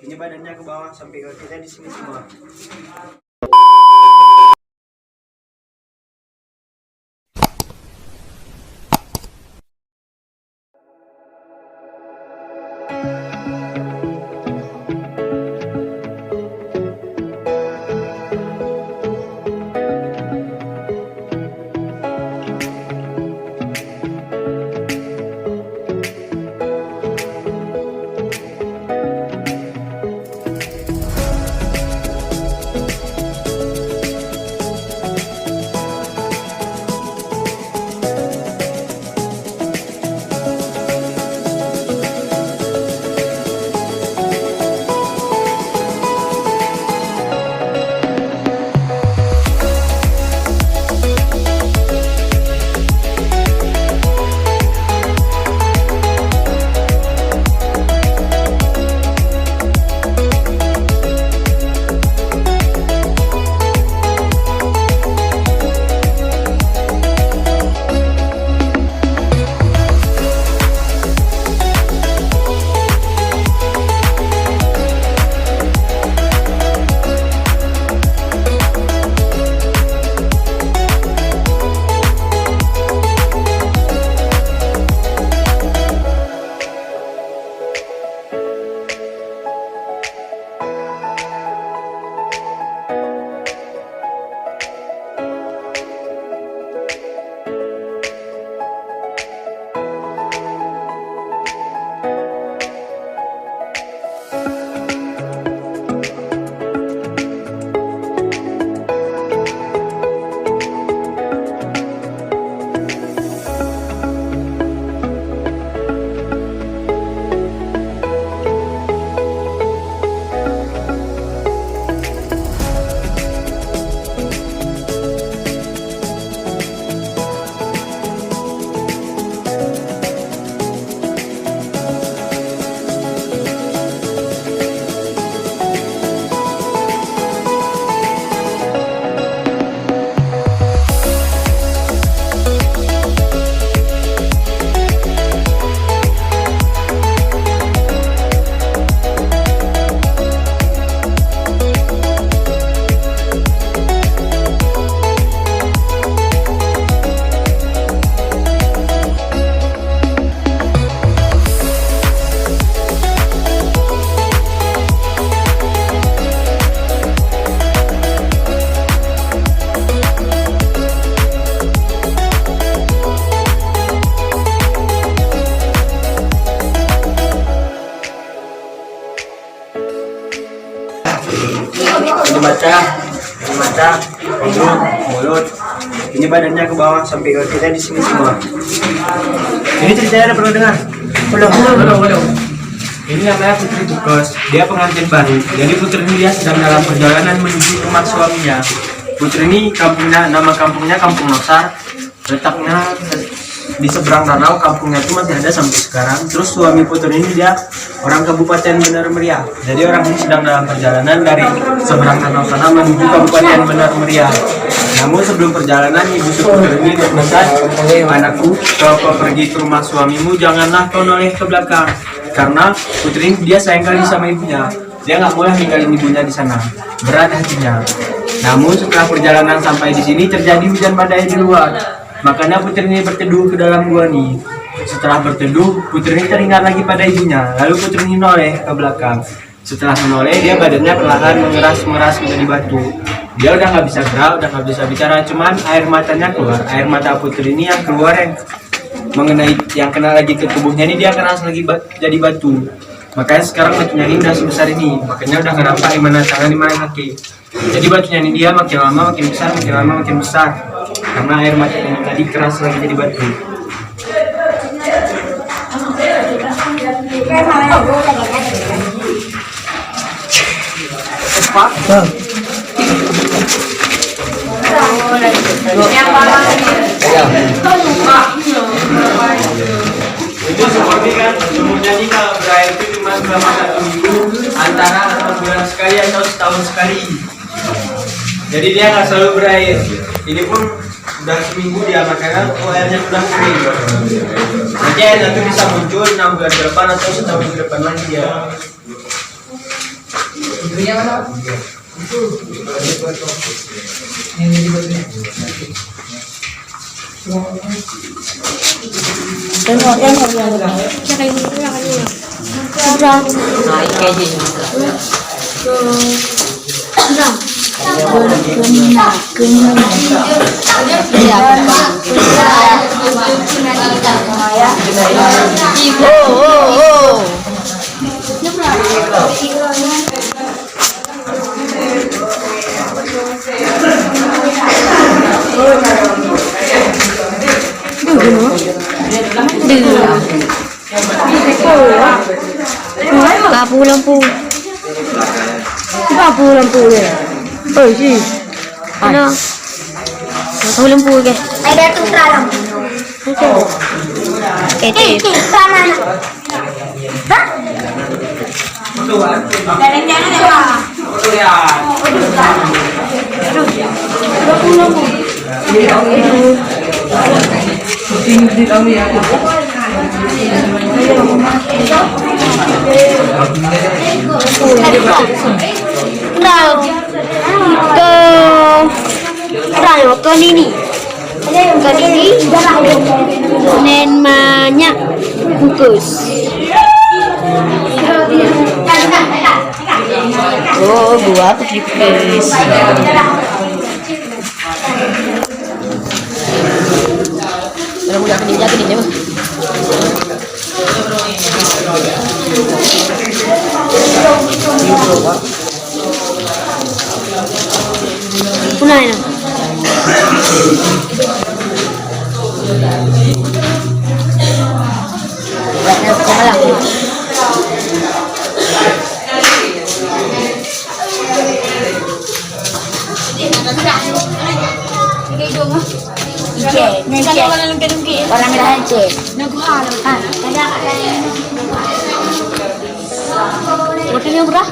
Ini badannya ke bawah sampai ke kita di sini semua. Ini mata, hidung, mulut. Ini badannya ke bawah sampai ke kita di sini semua. Ini ceritanya ada pernah dengar? Belum. Ini namanya Putri Tukos. Dia pengantin baru. Jadi Putri ini dia sedang dalam perjalanan menuju rumah suaminya. Putri ini nama kampungnya Kampung Nosar. Letaknya di seberang danau. Kampungnya itu masih ada sampai sekarang. Terus suami Putri ini dia orang Kabupaten Benar Meriah. Jadi orang ini sedang dalam perjalanan dari seberang danau sana menuju Kabupaten Benar Meriah. Namun sebelum perjalanan ibu Putri ini berpesan, anakku, kalau kau pergi ke rumah suamimu janganlah kau noleh ke belakang. Karena Putri ini dia sayang kali sama ibunya. Dia nggak boleh ninggalin ibunya di sana. Berat hatinya. Namun setelah perjalanan sampai di sini terjadi hujan badai di luar. Makanya Putri ini berteduh ke dalam gua nih. Setelah berteduh, Putri ini teringat lagi pada ibunya. Lalu Putri ini noleh ke belakang. Setelah menoleh, dia badannya perlahan mengeras menjadi batu. Dia udah nggak bisa gerak, udah nggak bisa bicara. Cuman air matanya keluar. Air mata Putri ini yang keluar yang kena lagi ke tubuhnya ini dia keras lagi jadi batu. Makanya sekarang batunya ini udah sebesar ini. Makanya udah nggak nampak di mana tangan di mana kaki. Jadi batunya ini dia makin lama makin besar, makin lama makin besar. Karena air mata ini tadi keras lagi jadi batu. Itu seperti kan umumnya jika berair itu cuma selama 1 minggu, antara 6 bulan sekali atau setahun sekali. Jadi dia nggak selalu berair. Ini pun udah seminggu dia, makanya airnya sudah kering. Nanti airnya itu bisa muncul 6 bulan ke depan atau setahun ke depan lagi ya. Tengok yang lampu. Lampu dia. Oh, si. Ano? Lampu ke? Ada tu terang. Sana. Hah? Ke ini dan banyak bungkus. Oh, gua tipis. Kalau mau jaga dia mah. Punah ini. Orang dah cek. Hotelnya berapa?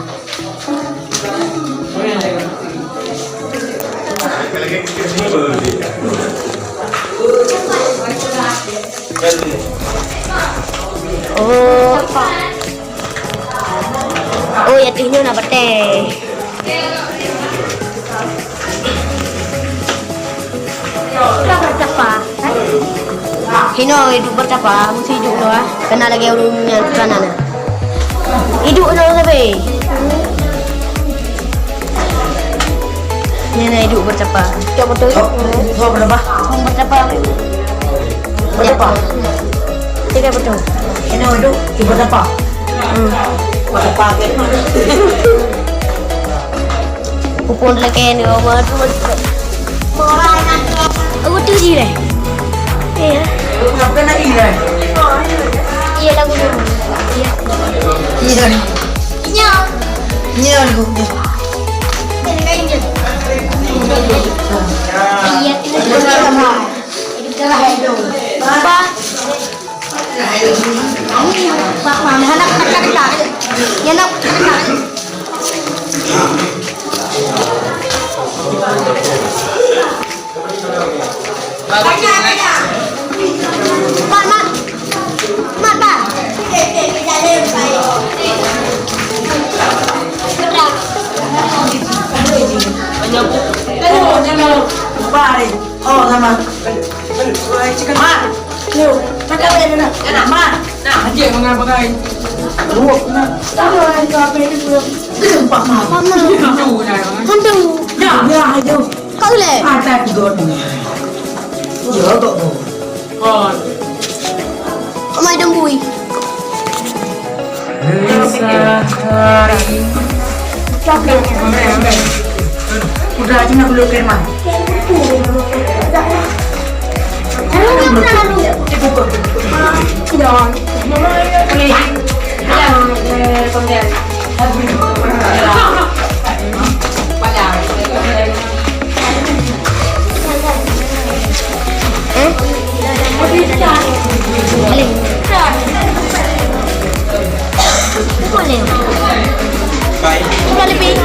Oh ya tuhnya nak betul. Berapa? Hino hidup berapa? Mesti hidup tu ah. Kena lagi orangnya kanan. Hidup nak sampai. Ni nak hidup berapa? Coba betul. Oh, berapa? Berapa? Berapa? Tiga betul. Ini hidup coba berapa? Berapa ke? Kupon lagi ni orang tu. Aku tu je lah. Ya. Kenapa nak ini? Iya lagu tu. Iya. Iya ni. Iya. Iya lagu. Iya itu sama. Itu Bapa. Pak mana anak kecil. Ya nak kecil. Mak. Oh, sama. Chicken mat. Lu, pakai apa ni? Enak mat. Nah, aje mengapakan? Lu, sama apa ni tu? Pak mat. Hantu. Ya, ayo. Kau le. Ada god. Ya, kok. God. Mai dembui. Sehari. Udah aja nak belum kirim mah. Boleh. Boleh lebih.